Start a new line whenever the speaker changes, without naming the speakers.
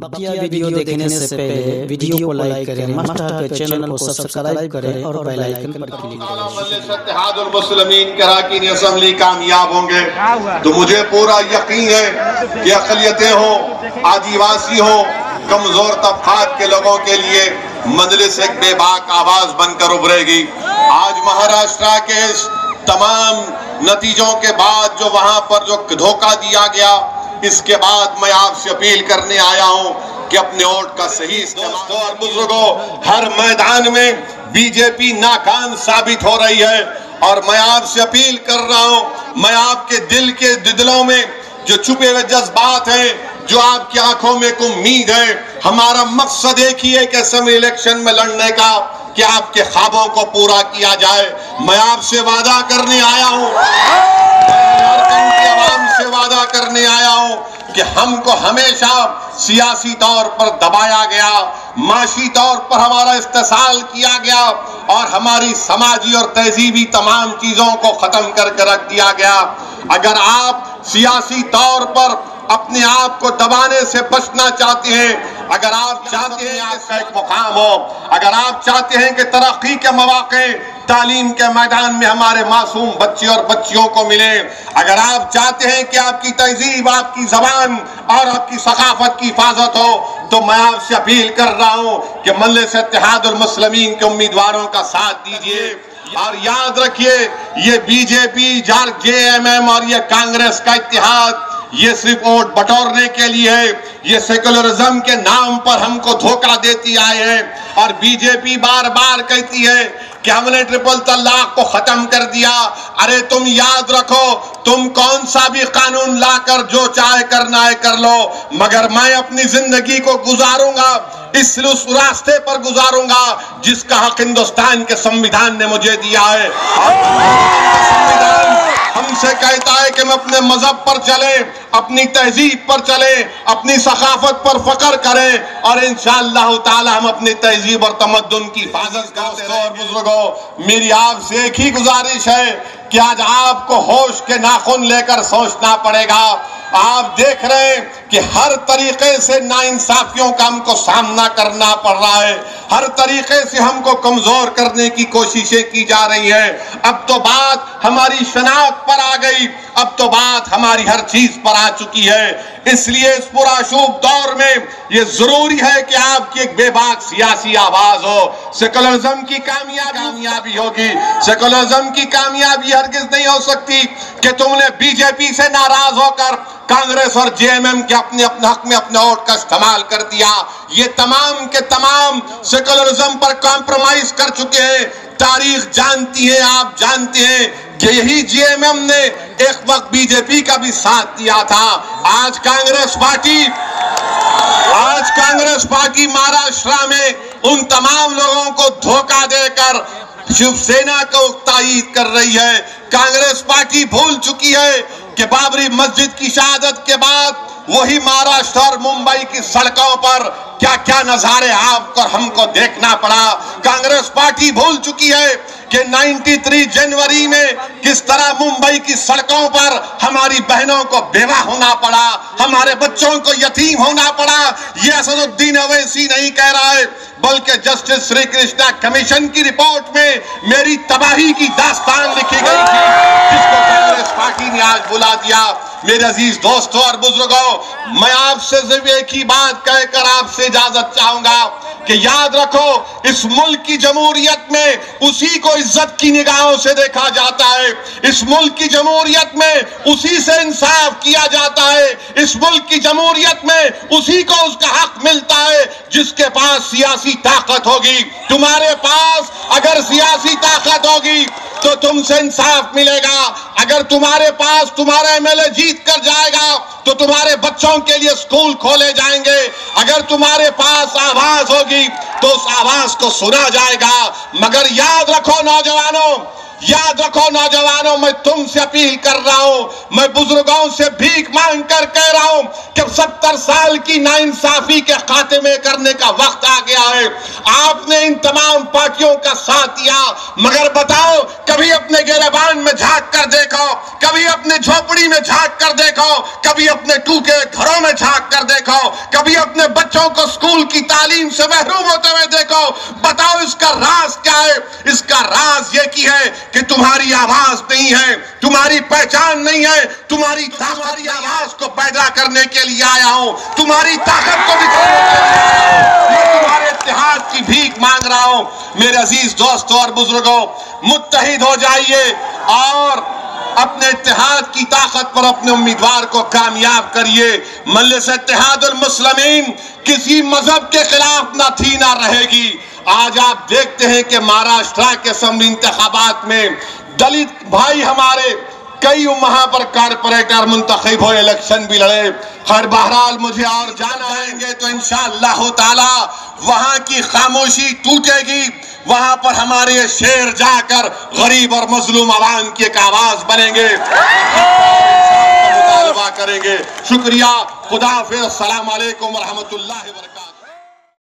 بقیہ ویڈیو دیکھنے سے پہلے ویڈیو کو لائک کریں، ماسٹر کے چینل کو سبسکرائب کریں اور بیل آئیکن پر کلک کریں۔
مجلس اتحاد المسلمین کے اراکین اسمبلی کامیاب ہوں گے تو مجھے پورا یقین ہے کہ اقلیتیں ہوں، آدیواسی ہوں، کمزور طبقات کے لوگوں کے لیے مجلس ایک بے باک آواز بن کر ابھرے گی۔ آج مہاراشٹرا کے تمام نتیجوں کے بعد جو وہاں پر جو دھوکہ دیا گیا، اس کے بعد میں آپ سے اپیل کرنے آیا ہوں کہ اپنے ووٹ کا صحیح استعمال اور بزرگوں، ہر میدان میں بی جے پی ناکام ثابت ہو رہی ہے، اور میں آپ سے اپیل کر رہا ہوں، میں آپ کے دلوں میں جو چھپے ہوئے جذبات ہیں، جو آپ کی آنکھوں میں ایک امید ہے، ہمارا مقصد ایک ہی ہے کہ اسمبلی الیکشن میں لڑنے کا، کہ آپ کے خوابوں کو پورا کیا جائے۔ میں آپ سے وعدہ کرنے آیا ہوں، جھارکھنڈ کی عوام سے وعدہ کرنے آیا ہوں کہ ہم کو ہمیشہ سیاسی طور پر دبایا گیا، معاشی طور پر ہمارا استحصال کیا گیا، اور ہماری سماجی اور تہذیبی تمام چیزوں کو ختم کر کے رکھ دیا گیا۔ اگر آپ سیاسی طور پر اپنے آپ کو دبانے سے بچنا چاہتے ہیں، اگر آپ چاہتے ہیں آپ کا ایک مقام ہو، اگر آپ چاہتے ہیں کہ ترقی کے مواقع تعلیم کے میدان میں ہمارے معصوم بچے اور بچیوں کو ملے، اگر آپ چاہتے ہیں کہ آپ کی تہذیب، آپ کی زبان اور آپ کی ثقافت کی حفاظت ہو، تو میں آپ سے اپیل کر رہا ہوں کہ مجلس اتحاد المسلمین کے امیدواروں کا ساتھ دیجیے۔ اور یاد رکھیے، یہ بی جے پی، جے ایم ایم اور یہ کانگریس کا اتحاد یہ صرف ووٹ بٹورنے کے لیے ہے۔ یہ سیکولرزم کے نام پر ہم کو دھوکہ دیتی آئے ہیں، اور بی جے پی بار بار کہتی ہے کہ ہم نے ٹرپل طلاق کو ختم کر دیا۔ ارے تم یاد رکھو، تم کون سا بھی قانون لا کر جو چاہے کرنا ہے کر لو، مگر میں اپنی زندگی کو گزاروں گا، اس راستے پر گزاروں گا جس کا حق ہندوستان کے سمویدھان نے مجھے دیا ہے۔ سمویدھان ہم سے کہتا ہے کہ ہم اپنے مذہب پر چلیں، اپنی تہذیب پر چلیں، اپنی ثقافت پر فخر کریں، اور انشاءاللہ تعالی ہم اپنی تہذیب اور تمدن کی حفاظت کرتے رہیں۔ اور بزرگوں، میری آپ سے ایک ہی گزارش ہے کہ آج آپ کو ہوش کے ناخن لے کر سوچنا پڑے گا۔ آپ دیکھ رہے ہیں کہ ہر طریقے سے ناانصافیوں کا ہم کو سامنا کرنا پڑ رہا ہے، ہر طریقے سے ہم کو کمزور کرنے کی کوششیں کی جا رہی ہیں۔ اب تو بات ہماری شناخت پر آ گئی، اب تو بات ہماری ہر چیز پر آ چکی ہے۔ اس لیے اس پرآشوب دور میں یہ ضروری ہے کہ آپ کی ایک بے باک سیاسی آواز ہو۔ سیکولرزم کی کامیابی ہوگی، سیکولرزم کی کامیابی ہرگز نہیں ہو سکتی کہ تم نے بی جے پی سے ناراض ہو کر کانگریس اور جے ایم ایم کے اپنے حق میں اپنے ووٹ کا استعمال کر دیا۔ یہ تمام کے تمام سیکولرزم پر کمپرومائز کر چکے ہیں۔ تاریخ جانتی ہے، آپ جانتے ہیں کہ یہی جے ایم ایم نے ایک وقت بی جے پی کا بھی ساتھ دیا تھا۔ آج کانگریس پارٹی مہاراشٹرا میں ان تمام لوگوں کو دھوکہ دے کر شیو سینا کو تائید کر رہی ہے۔ کانگریس پارٹی بھول چکی ہے کہ بابری مسجد کی شہادت کے بعد وہی مہاراشٹر اور ممبئی کی سڑکوں پر کیا کیا نظارے آپ کو ہم کو دیکھنا پڑا۔ کانگریس پارٹی بھول چکی ہے کہ 93 جنوری میں کس طرح ممبئی کی سڑکوں پر ہماری بہنوں کو بیوہ ہونا پڑا، ہمارے بچوں کو یتیم ہونا پڑا۔ یہ اسد الدین اویسی نہیں کہہ رہا ہے، بلکہ جسٹس سری کرشنا کمیشن کی رپورٹ میں میری تباہی کی داستان لکھی گئی تھی، جس کو کانگریس پارٹی نے آج بلا دیا۔ میرے عزیز دوستوں اور بزرگوں، میں آپ سے صرف ایک ہی بات کہہ کر آپ سے اجازت چاہوں گا کہ یاد رکھو، اس ملک کی جمہوریت میں اسی کو عزت کی نگاہوں سے دیکھا جاتا ہے، اس ملک کی جمہوریت میں اسی سے انصاف کیا جاتا ہے، اس ملک کی جمہوریت میں اسی کو اس کا حق ملتا ہے جس کے پاس سیاسی طاقت ہوگی۔ تمہارے پاس اگر سیاسی طاقت ہوگی تو تم سے انصاف ملے گا۔ اگر تمہارے پاس تمہارا ایم ایل اے جیت کر جائے گا تو تمہارے بچوں کے لیے اسکول کھولے جائیں گے۔ اگر تمہارے پاس آواز ہوگی تو اس آواز کو سنا جائے گا۔ مگر یاد رکھو نوجوانوں، میں تم سے اپیل کر رہا ہوں، میں بزرگوں سے بھیک مانگ کر کہہ رہا ہوں کہ 70 سال کی ناانصافی کے خاتمے کرنے کا وقت آ گیا ہے۔ آپ نے ان تمام پارٹیوں کا ساتھ دیا، مگر بتاؤ کبھی اپنے گریبان میں جھانک کر دیکھو کبھی اپنے جھوپڑی میں جھانک کر دیکھو، کبھی اپنے ٹوکے گھروں میں جھانک کر دیکھو، کبھی اپنے بچوں کو اسکول کی تعلیم سے محروم ہوتے ہوئے دیکھو۔ بتاؤ اس کا راز کیا ہے؟ اس کا راز یہ کی ہے کہ تمہاری آواز نہیں ہے، تمہاری پہچان نہیں ہے، تمہاری آواز کو پیدا کرنے کے لیے آیا ہوں، تمہاری طاقت کو دکھانے کے لیے آیا ہوں، میں تمہارے اتحاد کی بھیک مانگ رہا ہوں۔ میرے عزیز دوستوں اور بزرگوں، متحد ہو جائیے اور اپنے اتحاد کی طاقت پر اپنے امیدوار کو کامیاب کریے۔ مجلس اتحاد المسلمین کسی مذہب کے خلاف نہ تھی نہ رہے گی۔ آج آپ دیکھتے ہیں کہ مہاراشٹرا کے اسمبلی انتخابات میں دلت بھائی ہمارے کئی وہاں پر کارپوریٹر منتخب ہوئے، الیکشن بھی لڑے۔ خیر بہرحال مجھے اور جانا آئیں گے تو انشاءاللہ تعالی وہاں کی خاموشی ٹوٹے گی، وہاں پر ہمارے شیر جا کر غریب اور مظلوم عوام کی ایک آواز بنیں گے، مطالبہ کریں گے۔ شکریہ، خدا حافظ، السلام علیکم ورحمۃ اللہ وبرکاتہ۔